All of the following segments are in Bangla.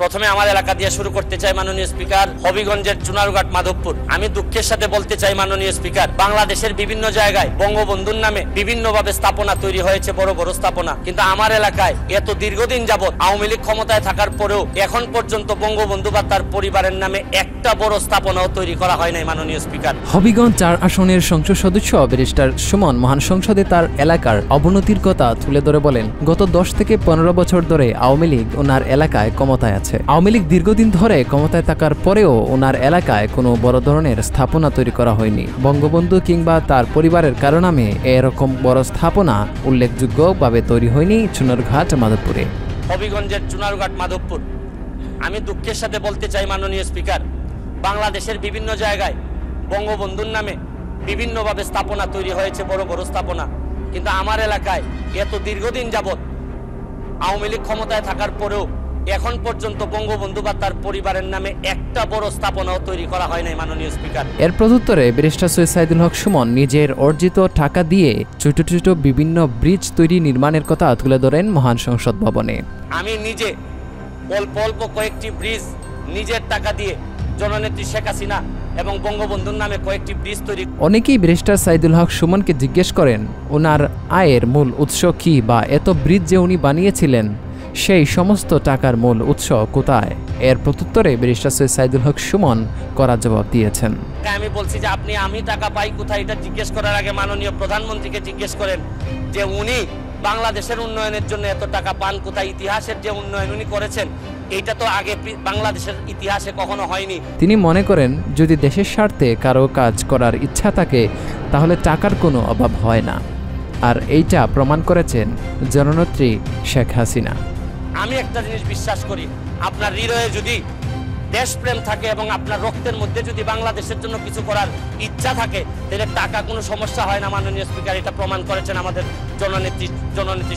প্রথমে আমার এলাকা দিয়ে শুরু করতে চাই মাননীয় স্পিকার, হবিগঞ্জের চুনারুঘাট মাধবপুর। আমি দুঃখের সাথে বলতে চাই মাননীয় স্পিকার, বাংলাদেশের বিভিন্ন জায়গায় বঙ্গবন্ধুর নামে বিভিন্নভাবে স্থাপনা তৈরি হয়েছে, বড় বড় স্থাপনা, কিন্তু আমার এলাকায় এত দীর্ঘদিন যাবৎ আওয়ামী লীগ ক্ষমতায় থাকার পরেও এখন পর্যন্ত বঙ্গবন্ধু বা তার পরিবারের নামে একটা বড় স্থাপনাও তৈরি করা হয় নাই মাননীয় স্পিকার। হবিগঞ্জ ৪ আসনের সংসদ সদস্য ব্যারিস্টার সুমন মহান সংসদে তার এলাকার অবনতির কথা তুলে ধরে বলেন, গত 10 থেকে 15 বছর ধরে আওয়ামী লীগ ওনার এলাকায় ক্ষমতায় আছে। আওয়ামী লীগ দীর্ঘদিন ধরে ক্ষমতায় থাকার পরেও ওনার এলাকায় কোনো বড় ধরনের স্থাপনা তৈরি করা হয়নি। বঙ্গবন্ধু কিংবা তার পরিবারের কারো নামে এরকম বড় স্থাপনা উল্লেখযোগ্যভাবে তৈরি হয়নি চুনারুঘাট মাধবপুরে। হবিগঞ্জের চুনারুঘাট মাধবপুর। আমি দুঃখের সাথে বলতে চাই মাননীয় স্পিকার, বাংলাদেশের বিভিন্ন জায়গায় বঙ্গবন্ধুর নামে বিভিন্নভাবে স্থাপনা তৈরি হয়েছে, বড় বড় স্থাপনা, কিন্তু আমার এলাকায় এত দীর্ঘদিন যাবৎ আওয়ামী লীগ ক্ষমতায় থাকার পরেও এখন পর্যন্ত বঙ্গবন্ধু বা তার পরিবারের নামে একটা বড় স্থাপনাও তৈরি করা হয় নাই মাননীয় স্পিকার। এর প্রত্যুত্তরে ব্যারিস্টার সৈয়দ সাইদুল হক সুমন নিজের অর্জিত টাকা দিয়ে ছোট ছোট বিভিন্ন ব্রিজ তৈরি নির্মাণের কথা তুলে ধরেন মহান সংসদ ভবনে। আমি নিজে অল্প অল্প কয়েকটি ব্রিজ নিজের টাকা দিয়ে জননেত্রী শেখ হাসিনা এবং বঙ্গবন্ধুর নামে কয়েকটি ব্রিজ তৈরি। অনেকেই ব্যারিস্টার সাইদুল হক সুমনকে জিজ্ঞেস করেন ওনার আয়ের মূল উৎস কি, বা এত ব্রিজ যে উনি বানিয়েছিলেন সেই সমস্ত টাকার মূল উৎস কোথায়। এর প্রত্যুত্তরে ব্যারিস্টার সৈয়দ সাইদুল হক সুমন কড়া জবাব দিয়েছেন। আমি বলছি যে আমি টাকা পাই কোথায়, এটা জিজ্ঞেস করার আগে মাননীয় প্রধানমন্ত্রীকে জিজ্ঞেস করেন যে উনি বাংলাদেশের উন্নয়নের জন্য এত টাকা পান কোথায়। ইতিহাসের যে উন্নয়ন উনি করেছেন এইটা তো আগে বাংলাদেশের ইতিহাসে কখনো হয়নি। তিনি মনে করেন যদি দেশের স্বার্থে কারো কাজ করার ইচ্ছা থাকে তাহলে টাকার কোনো অভাব হয় না, আর এইটা প্রমাণ করেছেন জননেত্রী শেখ হাসিনা। আমি একটা জিনিস বিশ্বাস করি, আপনার হৃদয়ে যদি দেশপ্রেম থাকে এবং আপনার রক্তের মধ্যে যদি বাংলাদেশের জন্য কিছু করার ইচ্ছা থাকে তাহলে টাকা কোনো সমস্যা হয় না মাননীয় স্পিকার। এটা প্রমাণ করেছেন আমাদের জননেত্রী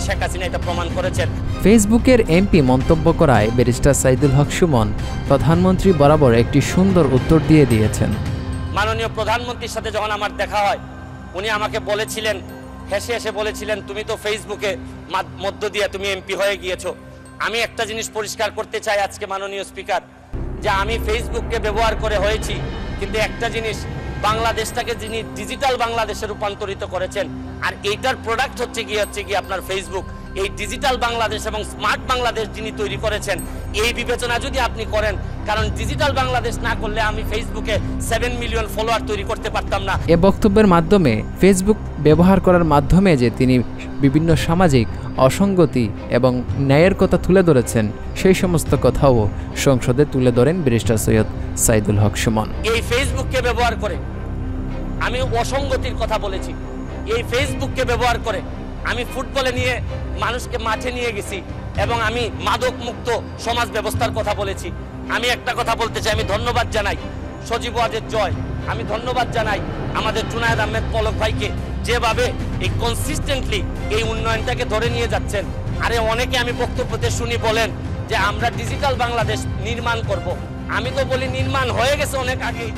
শেখ হাসিনা, এটা প্রমাণ করেছেন। ফেসবুকের এমপি মন্তব্য করায় ব্যারিস্টার সাইদুল হক সুমন প্রধানমন্ত্রী বরাবর একটি সুন্দর উত্তর দিয়েছেন। মাননীয় প্রধানমন্ত্রীর সাথে যখন আমার দেখা হয় উনি আমাকে বলেছিলেন, হেসে হেসে বলেছিলেন, তুমি তো ফেসবুকে মধ্য দিয়ে তুমি এমপি হয়ে গিয়েছো। আমি একটা জিনিস পরিষ্কার করতে চাই আজকে মাননীয় স্পিকার, যে আমি ফেসবুককে ব্যবহার করে হয়েছি, কিন্তু একটা জিনিস, বাংলাদেশটাকে যিনি ডিজিটাল বাংলাদেশে রূপান্তরিত করেছেন, আর এইটার প্রোডাক্ট হচ্ছে গিয়ে আপনার ফেসবুক। এই ডিজিটাল বাংলাদেশ এবং স্মার্ট বাংলাদেশ যিনি তৈরি করেছেন, এই বিবেচনা যদি আপনি করেন, কারণ ডিজিটাল বাংলাদেশ না করলে আমি ফেসবুকে 7 মিলিয়ন ফলোয়ার তৈরি করতে পারতাম না। এ বক্তব্যের মাধ্যমে ফেসবুক ব্যবহার করার মাধ্যমে যে তিনি বিভিন্ন সামাজিক অসঙ্গতি এবং ন্যায়ের কথা তুলে ধরেছেন, সেই সমস্ত কথাও সংসদে তুলে ধরেন ব্যারিস্টার সৈয়দ সাইদুল হক সুমন। এই ফেসবুককে ব্যবহার করে আমি অসঙ্গতির কথা বলেছি, এই ফেসবুককে ব্যবহার করে আমি ফুটবলে নিয়ে মানুষকে মাঠে নিয়ে গেছি এবং আমি মাদক মুক্ত সমাজ ব্যবস্থার কথা বলেছি। আমি একটা কথা বলতে চাই, আমি ধন্যবাদ জানাই সজীব ওয়াজেদ জয়, আমি ধন্যবাদ জানাই আমাদের জুনায়েদ আহমেদ পলক ভাইকে, যেভাবে এই কনসিস্টেন্টলি এই উন্নয়নটাকে ধরে নিয়ে যাচ্ছেন। আরে অনেকে আমি বক্তব্যতে শুনি বলেন যে আমরা ডিজিটাল বাংলাদেশ নির্মাণ করব, আমি তো বলি নির্মাণ হয়ে গেছে অনেক আগেই।